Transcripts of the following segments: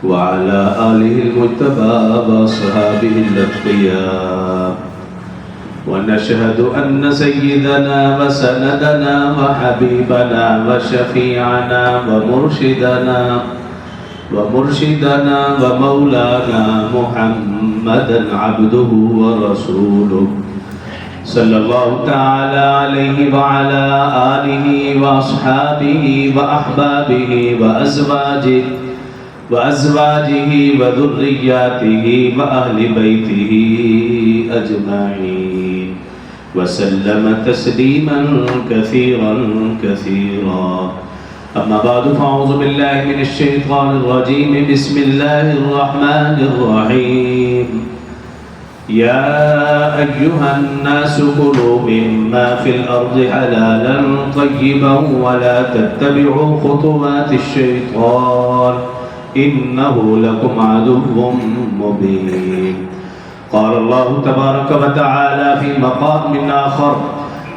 وعلى آله المجتبى وأصحابه الأتقياء ونشهد أن سيدنا وسندنا وحبيبنا وشفيعنا ومرشدنا ومولانا محمدا عبده ورسوله صلى الله تعالى عليه وعلى آله وأصحابه وأحبابه وأزواجه وذرياته وأهل بيته أجمعين وسلم تسليما كثيرا أما بعد فأعوذ بالله من الشيطان الرجيم بسم الله الرحمن الرحيم يا أيها الناس كلوا مما في الأرض حلالا طيبا ولا تتبعوا خطوات الشيطان إنه لكم عدو مبين. قال الله تبارك وتعالى في مقام آخر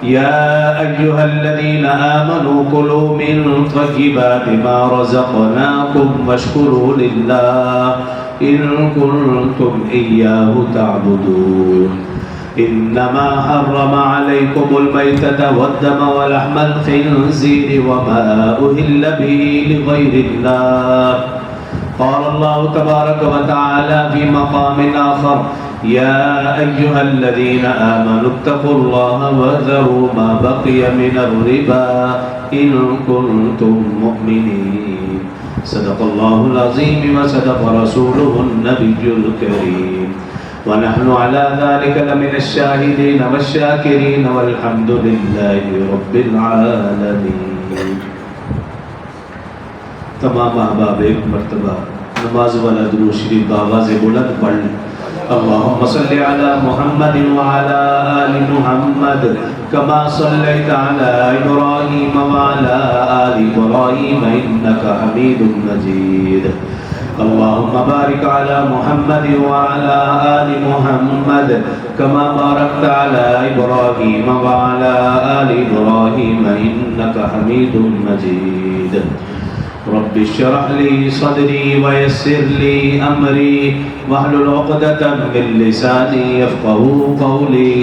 يا أيها الذين آمنوا كلوا من طيبات ما رزقناكم واشكروا لله إن كنتم إياه تعبدون. إنما حرم عليكم الميتة والدم ولحم الخنزير وما أهل به لغير الله. قال الله تبارك وتعالى في مقام آخر يا أيها الذين آمنوا اتقوا الله وذروا ما بقي من الربا إن كنتم مؤمنين. صدق الله العظيم وصدق رسوله النبي الكريم ونحن على ذلك لمن الشاهدين والشاكرين والحمد لله رب العالمين. تمام احباب ایک مرتبہ نماز والا درود شریف آواز بلند پڑھ لیں. اللهم صل على محمد وعلى آل محمد كما صليت على إبراهيم وعلى آل إبراهيم إنك حميد مجيد. اللهم بارك على محمد وعلى آل محمد كما باركت على إبراهيم وعلى آل إبراهيم إنك حميد مجيد. رب اشرح لي صدري ويسر لي أمري واحلل عقدة من لساني يفقهوا قولي.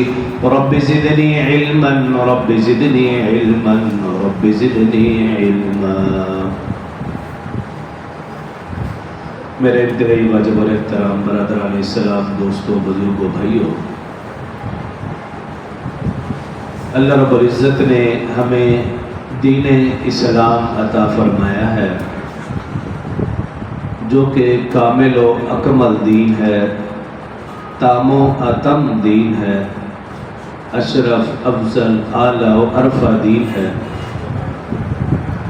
رب زدني علما رب زدني علما رب زدني علما. میرے انتہائی واجب اور احترام برادران اسلام، دوستوں، بزرگوں، بھائیوں، اللہ رب العزت نے ہمیں دین اسلام عطا فرمایا ہے جو کہ کامل و اکمل دین ہے، تام و اتم دین ہے، اشرف افضل اعلیٰ و ارفع دین ہے،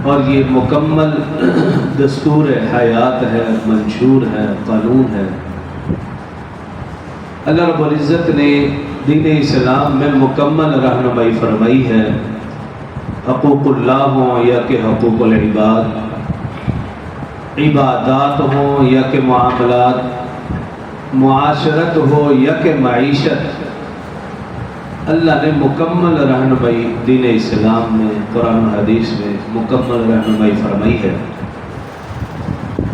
اور یہ مکمل دستور حیات ہے، منشور ہے، قانون ہے. اللہ رب العزت نے دین اسلام میں مکمل رہنمائی فرمائی ہے. حقوق اللہ ہوں یا کہ حقوق العباد، عبادات ہوں یا کہ معاملات، معاشرت ہو یا کہ معیشت، اللہ نے مکمل رہنمائی دین اسلام میں، قرآن و حدیث میں مکمل رہنمائی فرمائی ہے.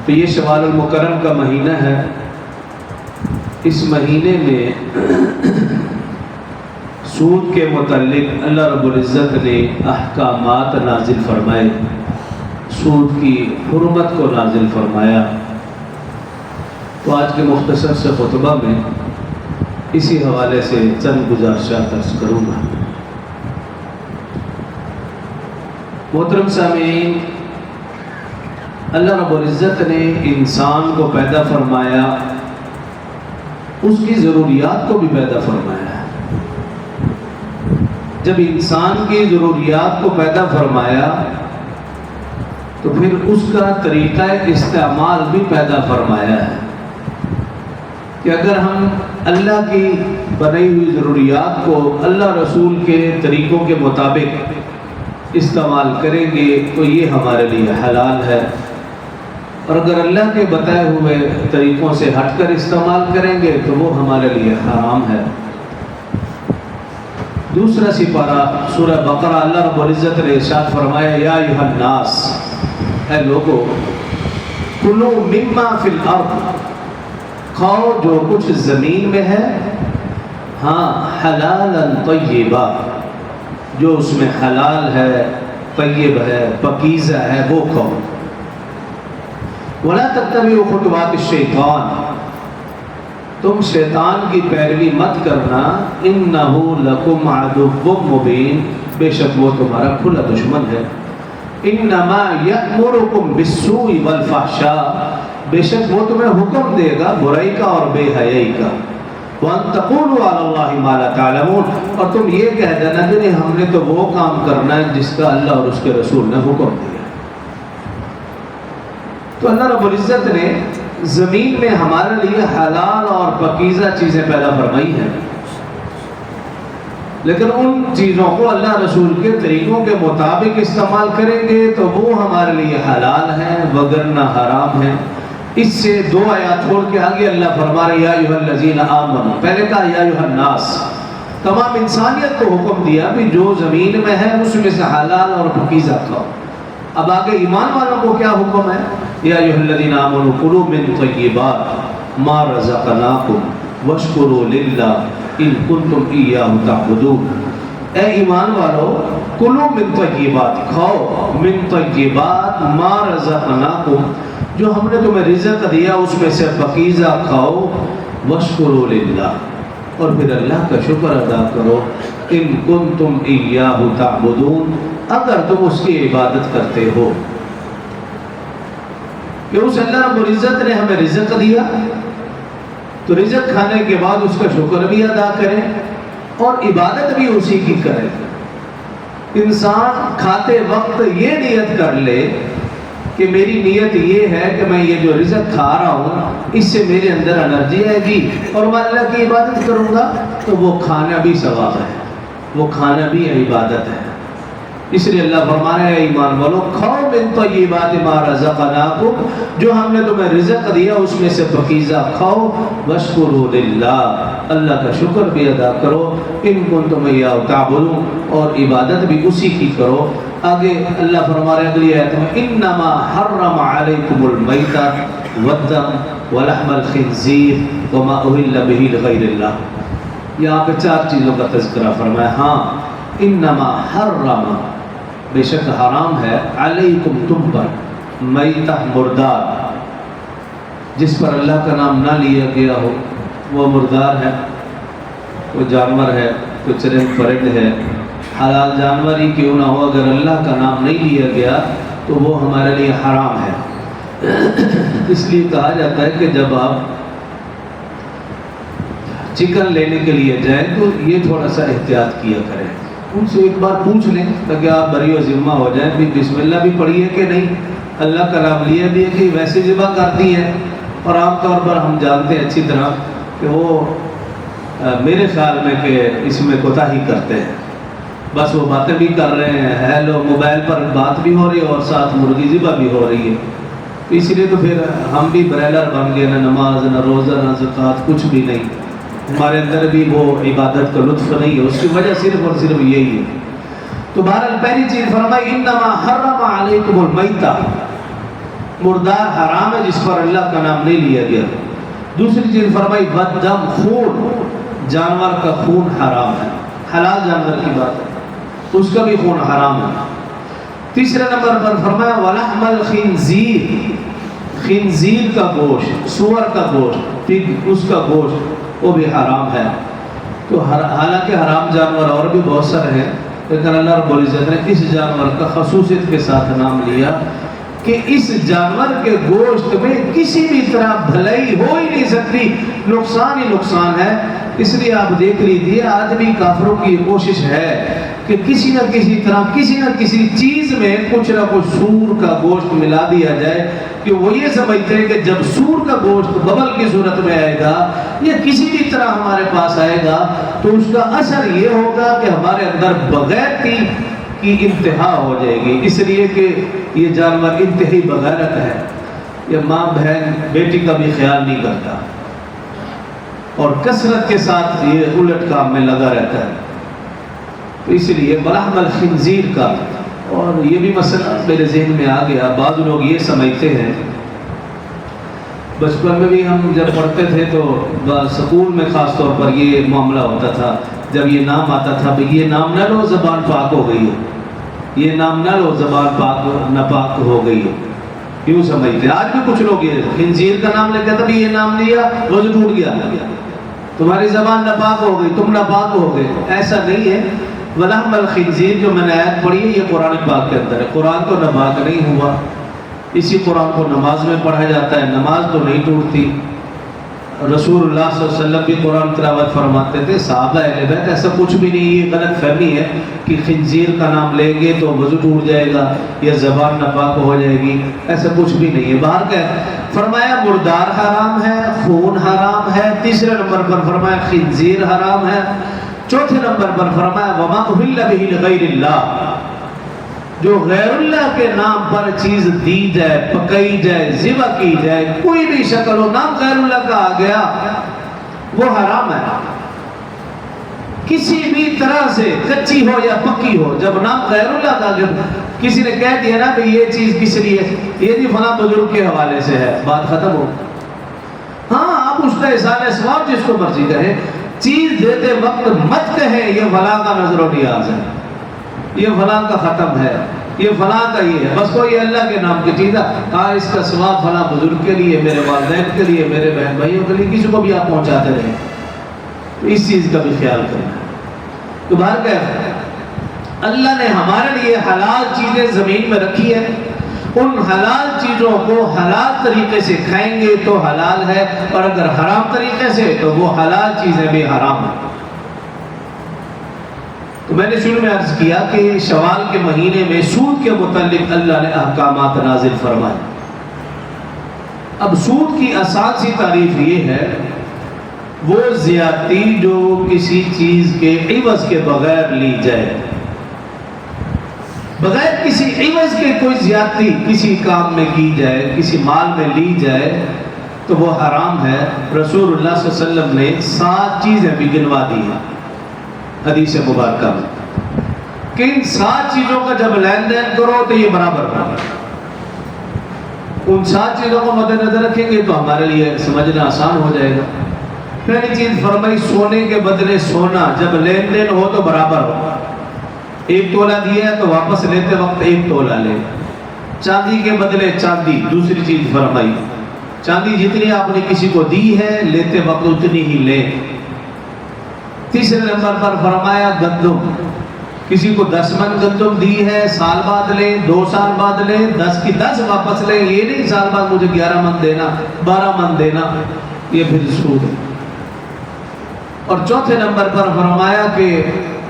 تو یہ شوال المکرم کا مہینہ ہے. اس مہینے میں سود کے متعلق اللہ رب العزت نے احکامات نازل فرمائے، سود کی حرمت کو نازل فرمایا. تو آج کے مختصر سے خطبہ میں اسی حوالے سے چند گزارشات عرض کروں گا. محترم سامعین، اللہ رب العزت نے انسان کو پیدا فرمایا، اس کی ضروریات کو بھی پیدا فرمایا. جب انسان کی ضروریات کو پیدا فرمایا تو پھر اس کا طریقہ استعمال بھی پیدا فرمایا ہے کہ اگر ہم اللہ کی بنائی ہوئی ضروریات کو اللہ رسول کے طریقوں کے مطابق استعمال کریں گے تو یہ ہمارے لیے حلال ہے، اور اگر اللہ کے بتائے ہوئے طریقوں سے ہٹ کر استعمال کریں گے تو وہ ہمارے لیے حرام ہے. دوسرا سپارہ سورہ بقرہ اللہ رب العزت نے ارشاد فرمایا یا ایھا الناس، اے لوگو کلو مما فی الارض، کھاؤ جو کچھ زمین میں ہے، ہاں حلالا طیبا، جو اس میں حلال ہے، طیب ہے، پاکیزہ ہے، وہ کھاؤ۔ ولا تتبعوا خطوات الشیطان، تم شیطان کی پیروی مت کرنا، انہ لکم عدو مبین، بے شک وہ تمہارا کھلا دشمن ہے۔ انما یأمرکم بالسوء والفحشاء، بے شک وہ تمہیں حکم دے گا برائی کا اور بے حیائی کا۔ وَأَن تَقُولُوا عَلَى اللَّهِ مَا لَا تَعْلَمُونَ، اور تم یہ کہہ دینا کہ نہیں ہم نے تو وہ کام کرنا ہے جس کا اللہ اور اس کے رسول نے حکم دیا۔ تو اللہ رب العزت نے زمین میں ہمارے لیے حلال اور پاکیزہ چیزیں پیدا فرمائی ہیں، لیکن ان چیزوں کو اللہ رسول کے طریقوں کے مطابق استعمال کریں گے تو وہ ہمارے لیے حلال ہیں وگرنہ حرام ہیں۔ اس سے دو آیات چھوڑ کے آگے اللہ فرما رہے یا ایھا الذین آمنوا، پہلے کہا یا ایھا الناس، تمام انسانیت کو حکم دیا بھی جو زمین میں ہے اس میں سے حلال اور پاکیزہ کھاؤ۔ اب آگے ایمان والوں کو کیا حکم ہے؟ یا ایھا الذین آمنوا کلوا من طیبات ما رزقناکم واشکروا للہ ان کنتم ایاہ تعبدون، اے ایمان والو کلوا من طیبات، کھاؤ من طیبات ما رزقناکم، جو ہم نے تمہیں رزق دیا اس میں سے پاکیزہ کھاؤ، واشکروا للہ، اور پھر اللہ کا شکر ادا کرو، ان کنتم ایاہ تعبدون، اگر تم اس کی عبادت کرتے ہو۔ کہ اس اللہ رب العزت نے ہمیں رزق دیا تو رزق کھانے کے بعد اس کا شکر بھی ادا کریں اور عبادت بھی اسی کی کریں۔ انسان کھاتے وقت یہ نیت کر لے کہ میری نیت یہ ہے کہ میں یہ جو رزق کھا رہا ہوں اس سے میرے اندر انرجی آئے گی اور میں اللہ کی عبادت کروں گا، تو وہ کھانا بھی ثواب ہے، وہ کھانا بھی عبادت ہے۔ اس لیے اللہ فرما رہے ہیں ایمان والو کھاؤ من طیبات ما رزقناکم، جو ہم نے تمہیں رزق دیا اس میں سے پاکیزہ کھاؤ، واشکروا للہ، اللہ کا شکر بھی ادا کرو، ان کنتم ایاہ تعبدون، اور عبادت بھی اسی کی کرو۔ آگے اللہ فرما رہے ہیں اگلی آیت میں انما حرم علیکم المیتہ والدم ولحم الخنزیر وما اہل بہ لغیر اللہ، یہاں پہ چار چیزوں کا تذکرہ فرمایا۔ ہاں انما حرم، بے شک حرام ہے، علیکم تم پر، میتہ مردار، جس پر اللہ کا نام نہ لیا گیا ہو وہ مردار ہے، کوئی جانور ہے، کوئی چرند پرند ہے، حلال جانور ہی کیوں نہ ہو، اگر اللہ کا نام نہیں لیا گیا تو وہ ہمارے لیے حرام ہے۔ اس لیے کہا جاتا ہے کہ جب آپ چکن لینے کے لیے جائیں تو یہ تھوڑا سا احتیاط کیا کریں، ان سے ایک بار پوچھ لیں تاکہ آپ بری و ذمہ ہو جائیں بھی بسم اللہ بھی پڑھی ہے کہ نہیں، اللہ کا نام لیا بھی ہے کہ ویسے ذبح کرتی ہے۔ اور عام طور پر ہم جانتے ہیں اچھی طرح کہ وہ میرے خیال میں کہ اس میں کوتاہی کرتے ہیں، بس وہ باتیں بھی کر رہے ہیں، ہیلو موبائل پر بات بھی ہو رہی ہے اور ساتھ مرغی ذبح بھی ہو رہی ہے، اس لیے تو پھر ہم بھی بریلر بن گئے، نہ نماز نہ روزہ نہ زکوٰۃ، کچھ بھی نہیں، ہمارے اندر بھی وہ عبادت کا لطف نہیں ہے، اس کی وجہ صرف اور صرف یہی ہے۔ تو بہرحال پہلی چیز فرمائی انما حرم علیکم المیتہ، مردار حرام ہے جس پر اللہ کا نام نہیں لیا گیا۔ دوسری چیز فرمائی والدم، خون، جانور کا خون حرام ہے، حلال جانور کی بات ہے، اس کا بھی خون حرام ہے۔ تیسرے نمبر پر فرمایا ولحم الخنزیر، خنزیر کا گوشت، سور کا گوشت، پگ، اس کا گوشت وہ بھی حرام ہے۔ تو حالانکہ حرام جانور اور بھی بہت سارے ہیں، لیکن اللہ رب العزت نے اس جانور کا خصوصیت کے ساتھ نام لیا کہ اس جانور کے گوشت میں کسی بھی طرح بھلائی ہو ہی نہیں سکتی، نقصان ہی نقصان ہے۔ اس لیے آپ دیکھ لیجیے آج بھی کافروں کی کوشش ہے کہ کسی نہ کسی طرح کسی نہ کسی چیز میں کچھ نہ کچھ سور کا گوشت ملا دیا جائے، کہ وہ یہ سمجھتے ہیں کہ جب سور کا گوشت ببل کی صورت میں آئے گا یا کسی بھی طرح ہمارے پاس آئے گا تو اس کا اثر یہ ہوگا کہ ہمارے اندر بغیرتی کی انتہا ہو جائے گی، اس لیے کہ یہ جانور انتہائی بغیرت ہے، یہ ماں بہن بیٹی کا بھی خیال نہیں کرتا اور کثرت کے ساتھ یہ الٹ کام میں لگا رہتا ہے۔ تو اس لیے ولحم الخنزیر کا، اور یہ بھی مسئلہ میرے ذہن میں آ گیا، بعض لوگ یہ سمجھتے ہیں بچپن میں بھی ہم جب پڑھتے تھے تو سکول میں خاص طور پر یہ معاملہ ہوتا تھا، جب یہ نام آتا تھا کہ یہ نام نہ لو زبان پاک ہو گئی ہے، یہ نام نہ لو زبان پاک ناپاک ہو گئی ہے، یوں سمجھتے ہیں۔ آج بھی کچھ لوگ یہ خنزیر کا نام لے کے تبھی یہ نام لیا روز ٹوٹ گیا، تمہاری زبان ناپاک ہو گئی، تم ناپاک ہو گئے، ایسا نہیں ہے۔ وَلَحْمَ الْخِنزِيرِ جو میں نے آیت پڑھی ہے یہ قرآن پاک کے اندر ہے، قرآن تو ناپاک نہیں ہوا، اسی قرآن کو نماز میں پڑھا جاتا ہے، نماز تو نہیں ٹوٹتی۔ رسول اللہ صلی اللہ علیہ وسلم بھی قرآن تلاوت فرماتے تھے، صحابہ اہل بیت، ایسا کچھ بھی نہیں، یہ غلط فہمی ہے کہ خنزیر کا نام لیں گے تو وضو ٹوٹ جائے گا یا زبان ناپاک ہو جائے گی، ایسا کچھ بھی نہیں ہے۔ باہر کا فرمایا مردار حرام ہے، خون حرام ہے، تیسرے نمبر پر فرمایا خنزیر حرام ہے، چوتھے نمبر پر فرمایا وما اہل بہ لغیر اللہ، جو غیر اللہ کے نام پر چیز دی جائے، پکائی جائے، ذبح کی جائے، کوئی بھی شکل ہو، نام غیر اللہ کا آ گیا وہ حرام ہے، کسی بھی طرح سے کچی ہو یا پکی ہو، جب نام غیر اللہ کا آ گیا، کسی نے کہہ دیا نا کہ یہ چیز کس لیے، یہ جی فلاں بزرگ کے حوالے سے ہے، بات ختم ہو۔ ہاں آپ اس کا احسان ثواب جس کو مرضی کہے، چیز دیتے وقت مت کہیں یہ فلاں کا نظر و نیاز ہے، یہ فلاں کا ختم ہے، یہ فلاں کا یہ ہے، بس کوئی اللہ کے نام کی چیز ہے، اس کا ثواب فلاں بزرگ کے لیے، میرے والدین کے لیے، میرے بہن بھائیوں کے لیے، کسی کو بھی آپ پہنچاتے رہیں، تو اس چیز کا بھی خیال کریں۔ تو باہر کہ اللہ نے ہمارے لیے حلال چیزیں زمین میں رکھی ہے، ان حلال چیزوں کو حلال طریقے سے کھائیں گے تو حلال ہے، اور اگر حرام طریقے سے تو وہ حلال چیزیں بھی حرام ہیں۔ تو میں نے شروع میں عرض کیا کہ شوال کے مہینے میں سود کے متعلق اللہ نے احکامات نازل فرمائے۔ اب سود کی آسان سی تعریف یہ ہے، وہ زیادتی جو کسی چیز کے عوض کے بغیر لی جائے، بغیر کسی عوض کے کوئی زیادتی کسی کام میں کی جائے، کسی مال میں لی جائے تو وہ حرام ہے۔ رسول اللہ صلی اللہ علیہ وسلم نے 7 چیزیں بھی گنوا دی ہیں حدیث مبارکہ میں کہ ان 7 چیزوں کا جب لین دین کرو تو یہ برابر ہوگا۔ ان 7 چیزوں کو مد نظر رکھیں گے تو ہمارے لیے سمجھنا آسان ہو جائے گا۔ پہلی چیز فرمائی سونے کے بدلے سونا، جب لین دین ہو تو برابر ہو، 1 تولہ دیا ہے تو واپس لیتے وقت 1 تولہ لے۔ چاندی کے بدلے چاندی، دوسری چیز فرمائی چاندی جتنی آپ نے کسی کو دی ہے لیتے وقت اتنی ہی لے۔ تیسرے نمبر پر فرمایا گندم، کسی کو 10 من گندم دی ہے، سال بعد لے، 2 سال بعد لے، 10 کی 10 واپس لے، یہ نہیں سال بعد مجھے 11 من دینا، 12 من دینا، یہ پھر سود ہے۔ اور چوتھے نمبر پر فرمایا کہ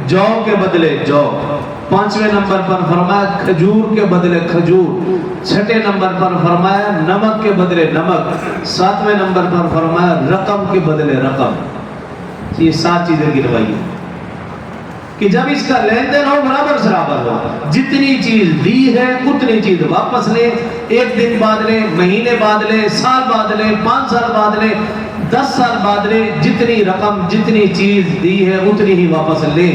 جو کے بدلے جو، 5ویں نمبر پر فرمایا کھجور کے بدلے کھجور، 6 نمبر پر فرمایا نمک کے بدلے نمک، 7ویں نمبر پر فرمایا رقم کے بدلے رقم۔ یہ 7 چیزیں گنوائی کہ جب اس کا لین دین ہو برابر برابر ہو، جتنی چیز دی ہے اتنی چیز واپس لے، 1 دن بعد لے، مہینے بعد لے، سال بعد لے، 5 سال بعد لے، 10 سال بعد لے، جتنی رقم جتنی چیز دی ہے اتنی ہی واپس لے۔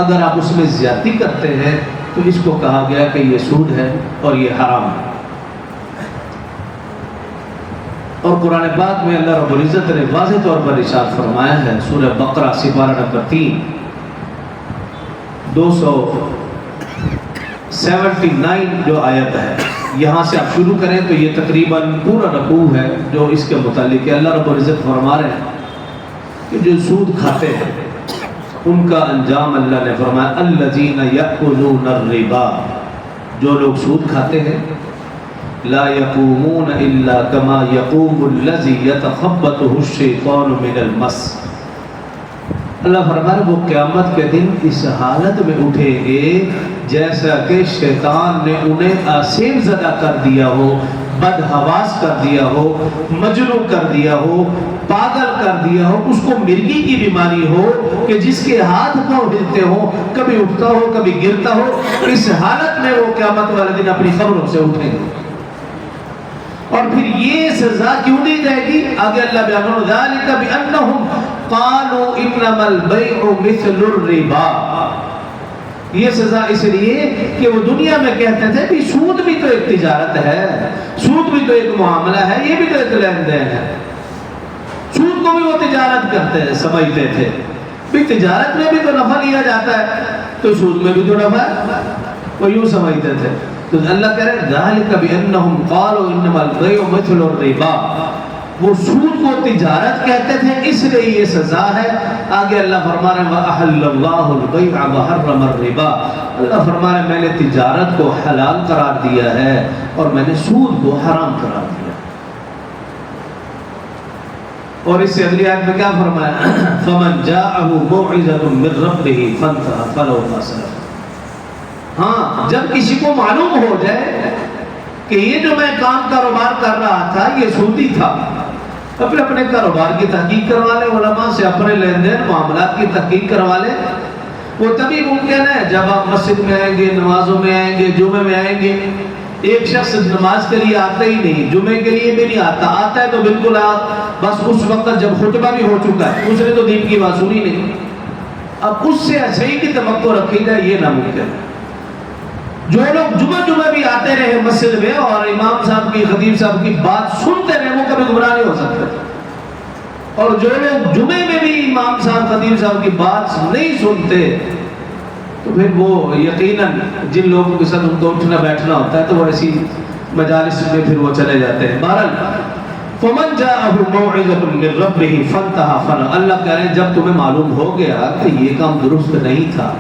اگر آپ اس میں زیادتی کرتے ہیں تو اس کو کہا گیا کہ یہ سود ہے اور یہ حرام ہے۔ اور قرآن پاک میں اللہ رب العزت نے واضح طور پر ارشاد فرمایا ہے، سورہ بقرہ سپارہ نمبر 3 279 جو آیت ہے، یہاں سے آپ شروع کریں تو یہ تقریباً پورا رکوع ہے جو اس کے متعلق ہے۔ اللہ رب العزت فرما رہے ہیں کہ جو سود کھاتے ہیں ان کا انجام اللہ نے فرمایا الذین یأکلون الربا، جو لوگ سود کھاتے ہیں، لا یقومون الا کما یقوم الذی یتخبطہ الشیطان من المس، اللہ فرمایا وہ قیامت کے دن اس حالت میں اٹھیں گے جیسا کہ شیطان نے انہیں آسیب زدہ کر دیا ہو، بدحواس کر دیا ہو، مجنون کر دیا ہو، پاگل کر دیا ہو، اس کو مرگی کی بیماری ہو کہ جس کے ہاتھ پاؤں ہلتے ہو، کبھی اٹھتا ہو کبھی گرتا ہو، اس حالت میں وہ قیامت والے دن اپنی قبروں سے اٹھیں گے۔ اور پھر یہ سزا کیوں دی جائے گی؟ آگے اللہ بیان فرماتا ہے ذالک بانہم قالوا انما البیع مثل الربا، یہ سزا اس لیے کہ وہ دنیا میں کہتے تھے کہ سود بھی تو ایک تجارت ہے، سود بھی تو ایک معاملہ ہے، یہ بھی تو ایک لین دین ہے، سود کو بھی وہ تجارت کرتے ہیں سمجھتے تھے، بھی تجارت میں بھی تو نفع لیا جاتا ہے تو سود میں بھی تو نفع ہے، وہ یوں سمجھتے تھے۔ تو اللہ کہہ رہے ہیں ذالک بانہم قالوا انما البیع مثل الربا، وہ سود کو تجارت کہتے تھے اس لیے یہ سزا ہے۔ آگے اللہ فرما رہے ہیں وَأَحَلَّ اللَّهُ الْبَيْعَ وَحَرَّمَ الرِّبَا، اللہ فرما رہے ہیں میں نے تجارت کو حلال قرار دیا ہے اور میں نے سود کو حرام قرار دیا۔ اور اس سے اگلی آیت میں کیا فرمایا فَمَنْ جَاءَهُ مَوْعِظَةٌ مِّن رَّبِّهِ فَانْتَهَىٰ فَلَهُ مَا سَلَفَ، ہاں جب کسی کو معلوم ہو جائے کہ یہ جو میں کام کاروبار کر رہا تھا یہ سودی تھا، اپنے کاروبار کی تحقیق کروا لے، علماء سے اپنے لین دین معاملات کی تحقیق کروا لے، وہ تبھی ممکن ہے جب آپ مسجد میں آئیں گے، نمازوں میں آئیں گے، جمعے میں آئیں گے۔ ایک شخص نماز کے لیے آتا ہی نہیں، جمعے کے لیے بھی نہیں آتا، آتا ہے تو بالکل بس اس وقت جب خطبہ بھی ہو چکا ہے، اس نے تو دین کی بات سنی نہیں، اب اس سے اچھائی کی توقع رکھی جائے یہ ناممکن ہے۔ جو لوگ جمعہ بھی آتے رہے مسجد میں اور امام صاحب کی، خطیب صاحب کی بات سنتے رہے، وہ کبھی گمراہ نہیں ہو سکتے، اور جو لوگ جمعے میں بھی امام صاحب، خطیب صاحب کی بات نہیں سنتے تو پھر وہ یقیناً جن لوگوں کے ساتھ ان کو اٹھنا بیٹھنا ہوتا ہے تو وہ ایسی مجالس میں پھر وہ چلے جاتے ہیں۔ بہرحال فَمَنْ جَاءَهُ مَوْعِظَةٌ مِّن رَّبِّهِ فَانْتَهَىٰ فَلَا، اللہ کہہ رہے ہیں جب تمہیں معلوم ہو گیا کہ یہ کام درست نہیں تھا،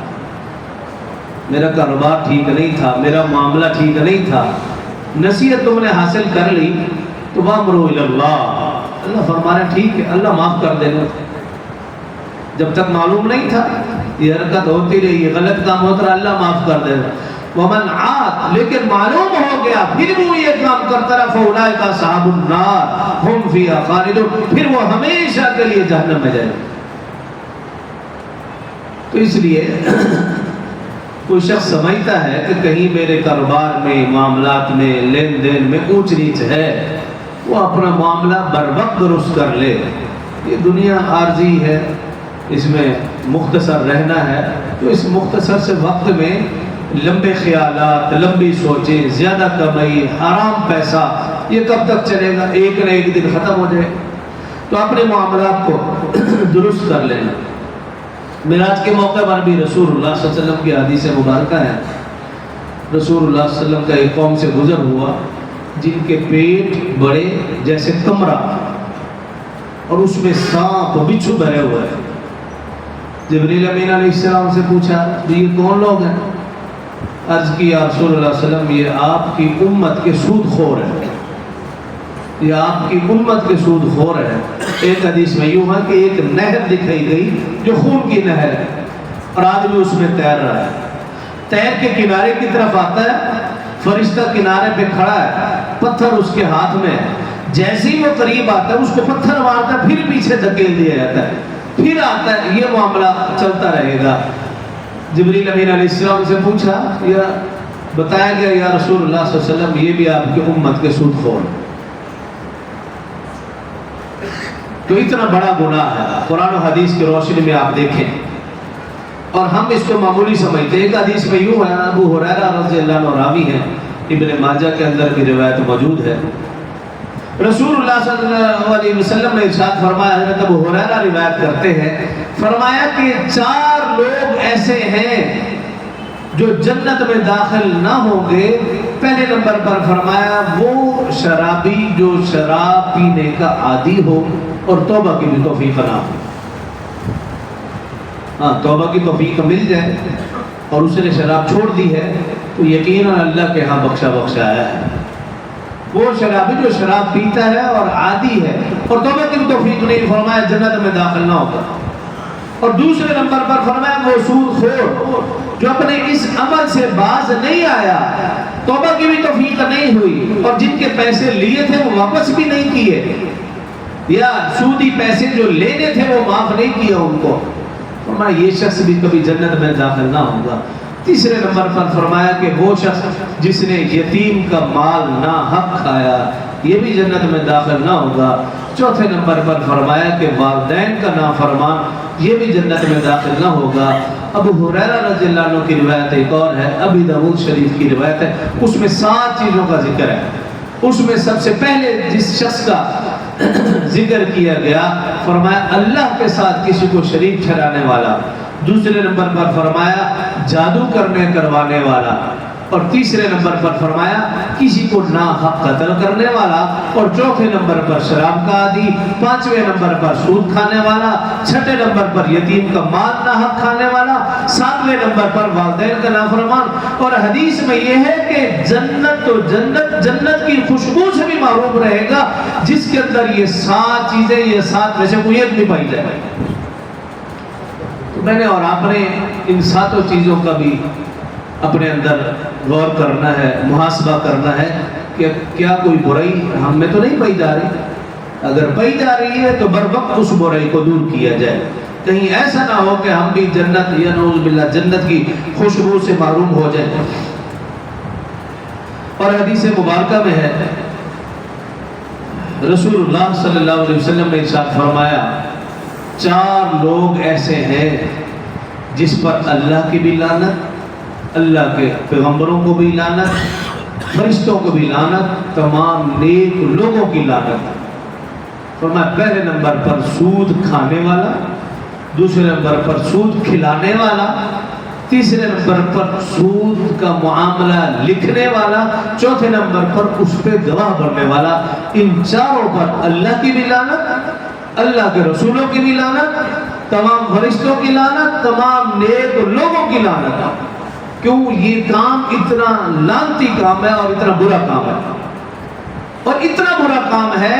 میرا کاروبار ٹھیک نہیں تھا، میرا معاملہ ٹھیک نہیں تھا، نصیحت تم نے حاصل کر لی تو وَأَمْرُهُ إِلَى اللَّهِ، اللہ فرما رہے ہیں ٹھیک ہے، اللہ معاف کر دے گا۔ جب تک معلوم نہیں تھا یہ حرکت ہوتی رہی، یہ غلط کام ہوتا رہا، اللہ معاف کر دے گا۔ وَمَنْ عَادَ، لیکن معلوم ہو گیا پھر وہ یہ کام کرتا رہا فَأُولَٰئِكَ أَصْحَابُ النَّارِ هُمْ فِيهَا خَالِدُونَ، پھر وہ ہمیشہ کے لیے جہنم میں جائے گا۔ تو اس لیے کوئی شخص سمجھتا ہے کہ کہیں میرے کاروبار میں، معاملات میں، لین دین میں اونچ نیچ ہے، وہ اپنا معاملہ بر وقت درست کر لے، یہ دنیا عارضی ہے، اس میں مختصر رہنا ہے، تو اس مختصر سے وقت میں لمبے خیالات، لمبی سوچیں، زیادہ کمائی، حرام پیسہ، یہ کب تک چلے گا؟ ایک نہ ایک دن ختم ہو جائے، تو اپنے معاملات کو درست کر لینا۔ معراج کے موقع پر بھی رسول اللہ صلی اللہ علیہ وسلم کی حدیث مبارکہ ہے، رسول اللہ صلی اللہ علیہ وسلم کا ایک قوم سے گزر ہوا جن کے پیٹ بڑے جیسے کمرہ اور اس میں سانپ بچھو بھرے ہوئے ہیں۔ جبریل امین علیہ السلام سے پوچھا یہ کون لوگ ہیں؟ عرض کی یا رسول اللہ صلی اللہ علیہ وسلم یہ آپ کی امت کے سود خور ہیں، یہ آپ کی امت کے سود خور ہے۔ ایک حدیث میں یوں ہے کہ ایک نہر دکھائی گئی جو خون کی نہر ہے اور آدمی اس میں تیر رہا ہے، تیر کے کنارے کی طرف آتا ہے، فرشتہ کنارے پہ کھڑا ہے، پتھر اس کے ہاتھ میں ہے، جیسے ہی وہ قریب آتا ہے اس کو پتھر مارتا ہے، پھر پیچھے دھکیل دیا جاتا ہے، پھر آتا ہے، یہ معاملہ چلتا رہے گا۔ جبریل امین علیہ السلام سے پوچھا یا بتایا گیا یا رسول اللہ صلی اللہ علیہ وسلم یہ بھی آپ کی امت کے سود خور ہیں۔ تو اتنا بڑا گناہ ہے، قرآن و حدیث کی روشنی میں آپ دیکھیں، اور ہم اس کو معمولی سمجھتے ہیں۔ ایک حدیث میں یوں ہے، ابو ہریرہ رضی اللہ عنہ راوی ہیں، ابن ماجہ کے اندر کی روایت موجود ہے، رسول اللہ صلی اللہ علیہ وسلم نے ارشاد فرمایا، حضرت ابو ہریرہ روایت کرتے ہیں، فرمایا کہ 4 لوگ ایسے ہیں جو جنت میں داخل نہ ہوں گے۔ پہلے نمبر پر فرمایا وہ شرابی جو شراب پینے کا عادی ہو اور توبہ کی بھی توفیق نہ ہو۔ ہاں توبہ کی توفیق مل جائے اور اس نے شراب چھوڑ دی ہے تو یقیناً اللہ کے ہاں بخشا آیا ہے۔ وہ شرابی جو شراب پیتا ہے اور عادی ہے اور توبہ کی بھی توفیق نہیں، فرمایا جنت میں داخل نہ ہوگا۔ اور دوسرے نمبر پر فرمایا وہ سود خور جو اپنے اس عمل سے باز نہیں آیا، توبہ کی بھی توفیق نہیں ہوئی، اور جن کے پیسے لیے تھے وہ واپس بھی نہیں کیے، یا سودی پیسے جو لینے تھے وہ معاف نہیں کیا ان کو، فرمایا یہ شخص بھی کبھی جنت میں داخل نہ ہوگا۔ تیسرے نمبر پر فرمایا کہ وہ شخص جس نے یتیم کا مال ناحق کھایا یہ بھی جنت میں داخل نہ ہوگا۔ چوتھے نمبر پر فرمایا کہ والدین کا نافرمان یہ بھی جنت میں داخل نہ ہوگا۔ ابو ہریرہ رضی اللہ عنہ کی روایت ایک اور ہے، ابی داؤد شریف کی روایت ہے، اس میں 7 چیزوں کا ذکر ہے۔ اس میں سب سے پہلے جس شخص کا ذکر کیا گیا، فرمایا اللہ کے ساتھ کسی کو شریک ٹھہرانے والا، دوسرے نمبر پر فرمایا جادو کروانے والا، اور تیسرے نمبر پر فرمایا کسی کو ناحق قتل کرنے والا، اور چوتھے نمبر پر شراب کا عادی، 5ویں نمبر پر سود کھانے والا، 6 نمبر پر یتیم کا مال ناحق کھانے والا، 7ویں نمبر پر والدین کا نافرمان۔ اور حدیث میں یہ ہے کہ جنت کی خوشبو سے بھی محروم رہے گا جس کے اندر یہ 7 چیزیں، یہ 7 میں سے کوئی ایک نہیں پائی جائے۔ تو میں نے اور آپ نے ان 7 چیزوں کا بھی اپنے اندر غور کرنا ہے، محاسبہ کرنا ہے کہ کیا کوئی برائی ہم میں تو نہیں پائی جا رہی؟ اگر پائی جا رہی ہے تو بر وقت اس برائی کو دور کیا جائے، کہیں ایسا نہ ہو کہ ہم بھی جنت یا نعوذ باللہ جنت کی خوشبو سے محروم ہو جائیں۔ اور حدیث مبارکہ میں ہے، رسول اللہ صلی اللہ علیہ وسلم نے ارشاد فرمایا 4 لوگ ایسے ہیں جس پر اللہ کی بھی لعنت، اللہ کے پیغمبروں کو بھی لعنت، فرشتوں کو بھی لعنت، تمام نیک لوگوں کی لعنت۔ فرمایا پہلے نمبر پر سود کھانے والا، دوسرے نمبر پر سود کھلانے والا، تیسرے نمبر پر سود کا معاملہ لکھنے والا، چوتھے نمبر پر اس پہ گواہ بننے والا۔ ان 4 پر اللہ کی بھی لعنت، اللہ کے رسولوں کی بھی لعنت، تمام فرشتوں کی لعنت، تمام نیک لوگوں کی لعنت۔ کیوں؟ یہ کام اتنا لعنتی کام ہے اور اتنا برا کام ہے، اور اتنا برا کام ہے۔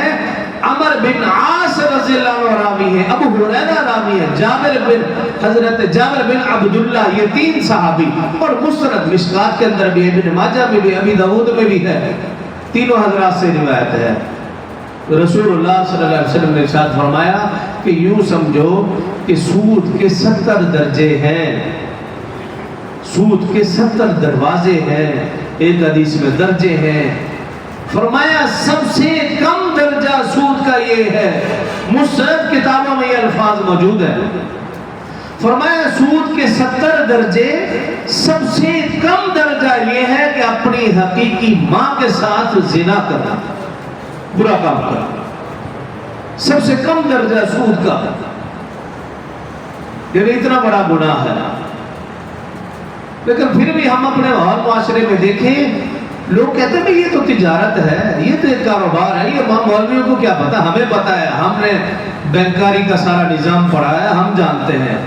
عمر بن عاص رضی اللہ عنہ راوی ہے، ابو ہریرہ راوی ہے، حضرت جابر بن عبداللہ، یہ 3 صحابی، اور مسند مشکات کے اندر بھی، ابن ماجہ میں بھی، ابی داؤد میں بھی ہے، تینوں حضرات سے روایت ہے۔ رسول اللہ صلی اللہ علیہ وسلم نے ارشاد فرمایا کہ یوں سمجھو کہ سود کے 70 درجے ہیں، سود کے 70 دروازے ہیں، ایک حدیث میں درجے ہیں۔ فرمایا سب سے کم درجہ سود کا یہ ہے، مستند کتابوں میں یہ الفاظ موجود ہیں۔ فرمایا سود کے 70 درجے، سب سے کم درجہ یہ ہے کہ اپنی حقیقی ماں کے ساتھ زنا کرنا، برا کام کرنا، سب سے کم درجہ سود کا، یہ اتنا بڑا گناہ ہے۔ لیکن پھر بھی ہم اپنے اور معاشرے میں دیکھیں، لوگ کہتے ہیں یہ تو تجارت ہے، یہ تو ایک کاروبار ہے، یہ مولویوں کو کیا پتا؟ ہمیں پتا ہے، ہم نے بینکاری کا سارا نظام پڑھا ہے، ہم جانتے ہیں۔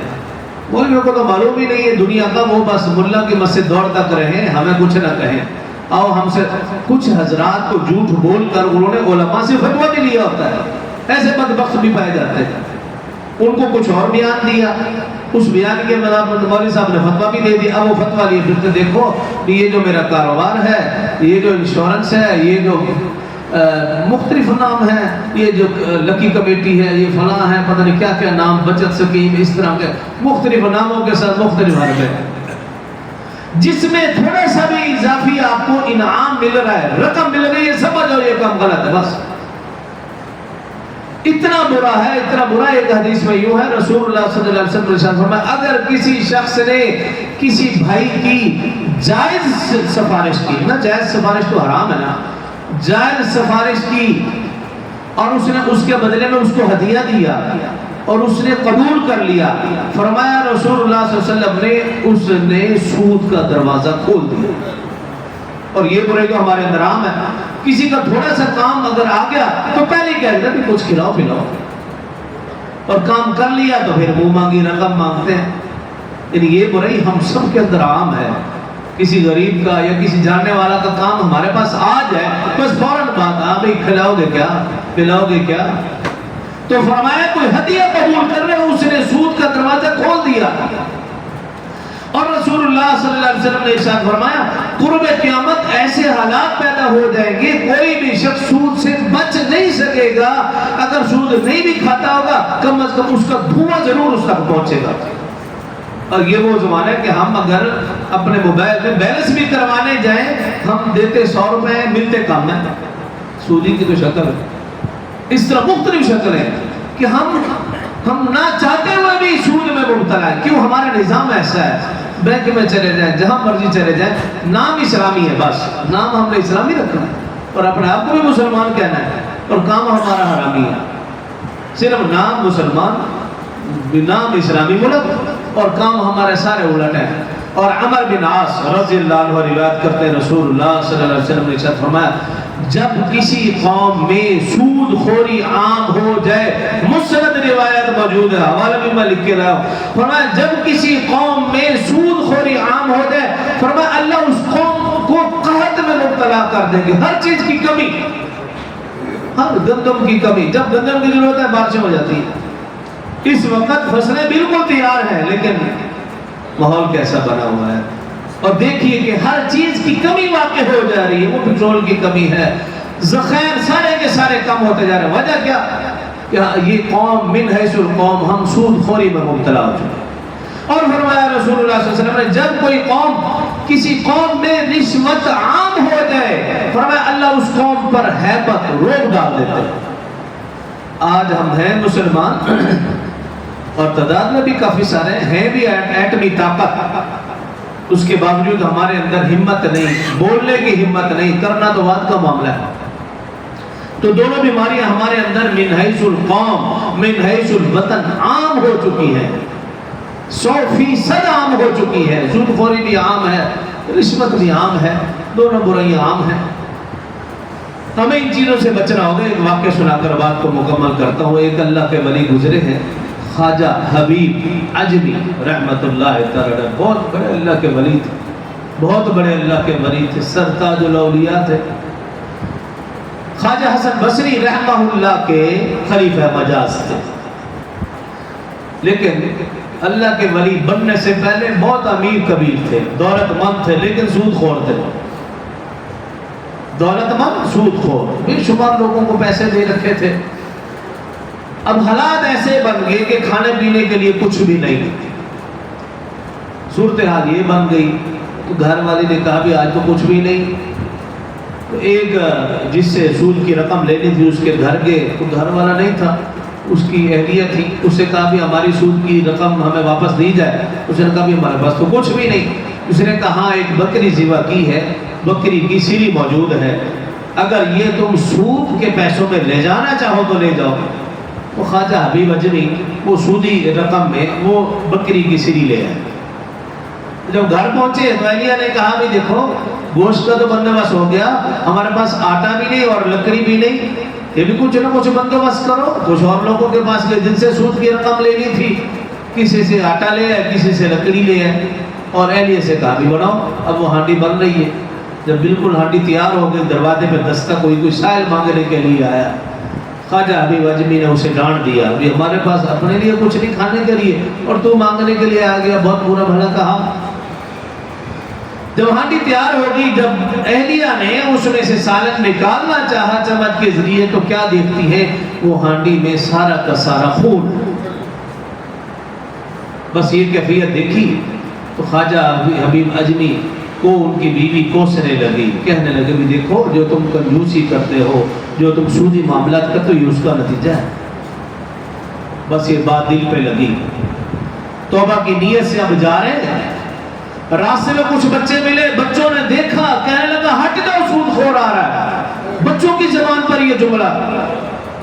مولویوں کو تو معلوم ہی نہیں ہے دنیا کا، وہ بس ملا کی مسجد دوڑ تک رہیں، ہمیں کچھ نہ کہیں۔ آؤ ہم سے کچھ حضرات کو جھوٹ بول کر انہوں نے علماء سے فتویٰ بھی لیا ہوتا ہے، ایسے بدبخت بھی پائے جاتے ہیں۔ ان کو کچھ اور بیان دیا، اس بیان کے بعد مولوی صاحب نے فتویٰ بھی دے دیا، اب وہ فتویٰ لیے پھر دیکھو یہ جو میرا کاروبار ہے، یہ جو انشورنس ہے، یہ جو مختلف نام ہے، یہ جو لکی کمیٹی ہے، یہ فلاں ہے، پتہ نہیں کیا کیا نام، بچت سکیم، اس طرح کے مختلف ناموں کے ساتھ مختلف حربے، جس میں تھوڑا سا بھی اضافی آپ کو انعام مل رہا ہے، رقم مل رہی ہے، سمجھو یہ کام غلط ہے۔ بس اتنا برا ہے، اتنا برا۔ ایک حدیث میں یوں ہے، رسول اللہ صلی اللہ علیہ وسلم نے فرمایا اگر کسی شخص نے کسی بھائی کی جائز سفارش کی، نا جائز سفارش تو حرام ہے نا، جائز سفارش کی اور اس نے اس کے بدلے میں اس کو ہدیہ دیا اور اس نے قبول کر لیا، فرمایا رسول اللہ صلی اللہ علیہ وسلم نے اس نے سود کا دروازہ کھول دیا۔ اور یہ برے تو ہمارے اندر عام ہے، کسی کا تھوڑا سا کام اگر آ گیا تو پہلے کہہ دیتا کہ کچھ کھلاؤ پلاؤ، اور کام کر لیا تو پھر منہ مانگی رقم مانگتے ہیں۔ یعنی یہ برائی ہم سب کے اندر عام ہے، کسی غریب کا یا کسی جاننے والا کا کام ہمارے پاس آ جائے بس فوراً بات آ بھائی کھلاؤ گے کیا، پلاؤ گے کیا؟ تو فرمایا کوئی ہدیہ قبول کر رہے، اس نے سود کا دروازہ کھول دیا۔ اور رسول اللہ صلی اللہ علیہ وسلم نے ارشاد فرمایا قرب قیامت ایسے حالات پیدا ہو جائیں گے، کوئی بھی شخص سود سے بچ نہیں سکے گا، اگر سود نہیں بھی کھاتا ہوگا کم از کم اس کا دھواں ضرور اس تک پہنچے گا۔ اور یہ وہ زمانہ ہے کہ ہم اگر اپنے موبائل میں بیلنس بھی کروانے جائیں، ہم دیتے 100 روپے ہیں، ملتے کم ہے۔ سودی کی تو شکل ہے، اس طرح مختلف شکل ہے کہ ہم ہم نہ چاہتے ہوئے بھی سود میں مبتلا ہے. کیوں؟ ہمارا نظام ایسا ہے. بینک میں چلے جائیں، جہاں مرضی چلے جائیں، نام اسلامی ہے، بس نام ہم نے اسلامی رکھنا ہے اور اپنے آپ کو بھی مسلمان کہنا ہے اور کام ہمارا حرامی ہے. صرف نام مسلمان، نام اسلامی ملک اور کام ہمارے سارے الٹ ہیں. اور عمر بن عاص رضی اللہ عنہ روایت کرتے ہیں رسول اللہ صلی اللہ علیہ وسلم نے ارشاد فرمایا جب کسی قوم میں سود خوری عام ہو جائے، مسند روایت موجود ہے، حوالہ بھی میں لکھ کے رہا ہوں، فرمایا جب کسی قوم میں سود خوری عام ہو جائے، فرمایا اللہ اس قوم کو قحط میں مبتلا کر دیں گے. ہر چیز کی کمی، ہر گندم کی کمی. جب گندم کی ضرورت ہے بارشیں ہو جاتی ہیں. اس وقت فصلیں بالکل تیار ہیں لیکن ماحول کیسا بنا ہوا ہے. اور دیکھیے کہ ہر چیز کی کمی واقع ہو جا رہی ہے. وہ پیٹرول کی کمی ہے، ذخائر سارے کے سارے کم ہوتے جا رہے ہیں. وجہ کیا؟ کہ یہ قوم من حیث القوم، ہم سود خوری میں مبتلا ہو چکے. اور فرمایا رسول اللہ صلی اللہ علیہ وسلم نے جب کوئی قوم، کسی قوم میں رشوت عام ہو جائے، فرمایا اللہ اس قوم پر ہیبت، روب ڈال دیتے ہیں. آج ہم ہیں مسلمان اور تعداد میں بھی کافی سارے ہیں بھی ایٹمی طاقت، اس کے باوجود ہمارے اندر ہمت نہیں، بولنے کی ہمت نہیں، کرنا تو بات کا معاملہ ہے. تو دونوں بیماریاں ہمارے اندر من حیث القوم من حیث الوطن عام ہو چکی ہیں، 100% عام ہو چکی ہے. سود خوری بھی عام ہے، رشوت بھی عام ہے، دونوں برائیاں عام ہیں. ہمیں ان چیزوں سے بچنا ہوگا. ایک واقعہ سنا کر بات کو مکمل کرتا ہوں. ایک اللہ کے ولی گزرے ہیں، خواجہ حبیب عجمی رحمت اللہ تعالی، بہت بڑے اللہ کے ولی تھے، بہت بڑے اللہ کے ولی تھے، سرتاج الاولیاء تھے. خواجہ حسن بصری رحمہ اللہ کے خلیفہ مجاز تھے، لیکن اللہ کے ولی بننے سے پہلے بہت امیر کبیر تھے، دولت مند تھے، لیکن سود خور تھے. دولت مند، سود خور، بے شمار لوگوں کو پیسے دے رکھے تھے. اب حالات ایسے بن گئے کہ کھانے پینے کے لیے کچھ بھی نہیں. صورتحال یہ بن گئی تو گھر والے نے کہا بھی آج تو کچھ بھی نہیں. تو ایک جس سے سود کی رقم لینی تھی اس کے گھر گئے، تو گھر والا نہیں تھا، اس کی اہلیہ تھی. اس سے کہا بھی ہماری سود کی رقم ہمیں واپس دی جائے. اس نے کہا بھی ہمارے پاس تو کچھ بھی نہیں. اس نے کہا ہاں ایک بکری ذبح کی ہے، بکری کی سری موجود ہے، اگر یہ تم سود کے پیسوں میں لے جانا چاہو تو لے جاؤ. وہ خواجہ حبیب عجمی وہ سودی رقم میں وہ بکری کی سری لے آئے. جب گھر پہنچے تو اہلیہ نے کہا بھی دیکھو گوشت کا تو بندوبست ہو گیا، ہمارے پاس آٹا بھی نہیں اور لکڑی بھی نہیں، یہ بھی کچھ نہ کچھ بندوبست کرو. کچھ اور لوگوں کے پاس گئے جن سے سود کی رقم لینی تھی، کسی سے آٹا لے آئے، کسی سے لکڑی لے آئے اور اہلیہ سے کہا بھی بناؤ. اب وہ ہانڈی بن رہی ہے. جب بالکل ہانڈی تیار ہو گئی، دروازے پہ دستک ہوئی، کوئی سائل مانگنے کے لیے آیا. خواجہ حبیب عجمی نے اسے ڈانٹ دیا بھی ہمارے پاس اپنے لیے کچھ نہیں کھانے کے لیے اور تو مانگنے کے لیے آ گیا. بہت برا بھلا کہا. جب ہانڈی تیار ہوگی، جب اہلیہ نے اس میں سے سالن نکالنا چاہا چمچ کے ذریعے، تو کیا دیکھتی ہے وہ ہانڈی میں سارا کا سارا خون. بس یہ کیفیت دیکھی تو خواجہ حبیب عجمی کو ان کی بیوی کوسنے لگی، کہنے لگے بھی دیکھو جو تم کنجوسی کرتے ہو، جو تم سودی معاملات کرتے ہو، یہ اس کا نتیجہ ہے. بس یہ بات دل پہ لگی. توبہ کی نیت سے اب جا رہے ہیں، راستے میں کچھ بچے ملے، بچوں نے دیکھا، کہنے لگا ہٹ جاؤ سود خور آ رہا ہے. بچوں کی زبان پر یہ جملہ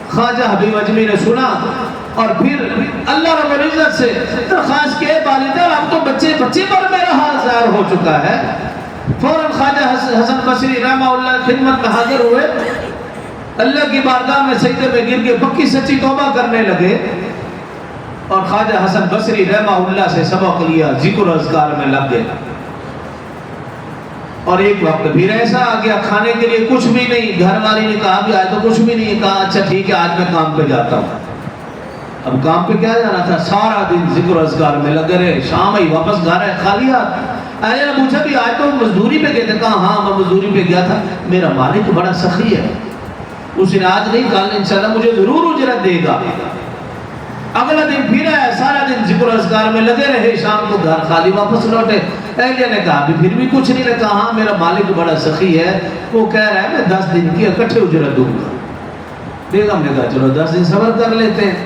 خواجہ حبیب عجمی نے سنا اور پھر اللہ رب العزت سے درخواست کے والدہ اب تو بچے پر میرا حال ظاہر ہو چکا ہے. فوراً خواجہ حسن بصری رحمہ اللہ خدمت میں حاضر ہوئے، اللہ کی بارگاہ میں سجدے میں گر کے پکی سچی توبہ کرنے لگے اور خواجہ حسن بصری رحمہ اللہ سے سبق لیا، ذکر و اذکار میں لگ گئے. اور ایک وقت پھر ایسا آ گیا کھانے کے لیے کچھ بھی نہیں. گھر والی نے کہا بھی آج تو کچھ بھی نہیں. کہا اچھا ٹھیک ہے آج میں کام پہ جاتا ہوں. اب کام پہ کیا جانا تھا، سارا دن ذکر و اذکار میں لگے رہے. شام ہی واپس گھر ہے خالی ہاتھ. اہلیہ نے پوچھا بھی آج تو مزدوری پہ گئے تھے. کہا ہاں میں مزدوری پہ گیا تھا، میرا مالک بڑا سخی ہے، اس نے آج نہیں کل انشاءاللہ مجھے ضرور اجرت دے گا. اگلا دن پھر آیا، سارا دن ذکر و اذکار میں لگے رہے. شام کو گھر خالی واپس لوٹے. اہلیہ نے کہا بھی پھر بھی کچھ نہیں. کہا ہاں میرا مالک بڑا سخی ہے، وہ کہہ رہا ہے میں 10 دن کی اکٹھے اجرت دوں گا. بیگم نے کہا چلو 10 دن صبر کر لیتے ہیں.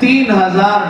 3000